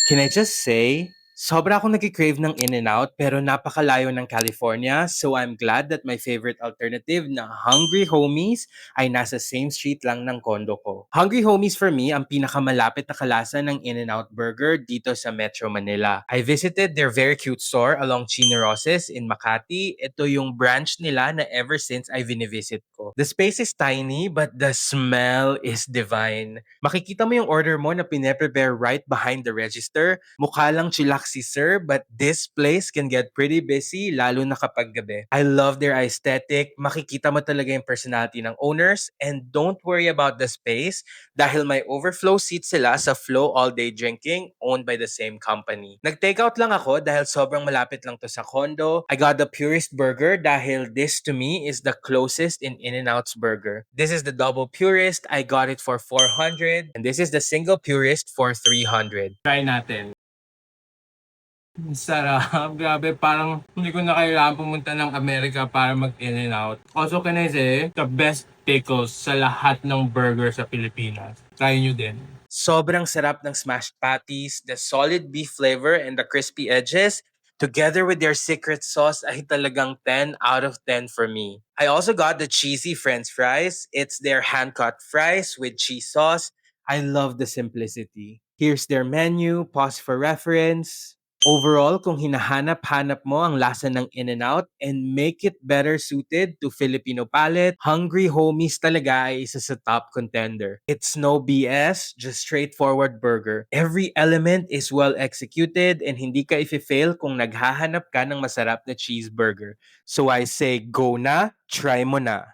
Can I just say, sobra akong nagki-crave ng In-N-Out pero napakalayo ng California, so I'm glad that my favorite alternative na Hungry Homies ay nasa same street lang ng kondo ko. Hungry Homies for me ang pinakamalapit na kalasa ng In-N-Out Burger dito sa Metro Manila. I visited their very cute store along Chino Roses in Makati. Ito yung branch nila na ever since I vinivisit ko. The space is tiny but the smell is divine. Makikita mo yung order mo na pine-prepare right behind the register. Mukha lang chillax si sir, but this place can get pretty busy lalo na kapag gabi. I love their aesthetic. Makikita mo talaga yung personality ng owners, and don't worry about the space dahil may overflow seats sila sa Flow All Day Drinking owned by the same company. Nag-takeout lang ako dahil sobrang malapit lang to sa condo. I got the purest burger dahil this to me is the closest in In-N-Out's burger. This is the double purist. I got it for 400 and this is the single purist for 300. Try natin. Sarap. Grabe, parang hindi ko na kailangan pumunta ng Amerika para mag-In-N-Out. Also, can I say, the best pickles sa lahat ng burger sa Pilipinas. Try nyo din. Sobrang sarap ng smashed patties, the solid beef flavor, and the crispy edges. Together with their secret sauce ay talagang 10 out of 10 for me. I also got the cheesy french fries. It's their hand-cut fries with cheese sauce. I love the simplicity. Here's their menu, pause for reference. Overall, kung hinahanap-hanap mo ang lasa ng In-N-Out and make it better suited to Filipino palate, Hungry Homies talaga ay isa sa top contender. It's no BS, just straightforward burger. Every element is well executed and hindi ka ife-fail kung naghahanap ka ng masarap na cheeseburger. So I say go na, try mo na.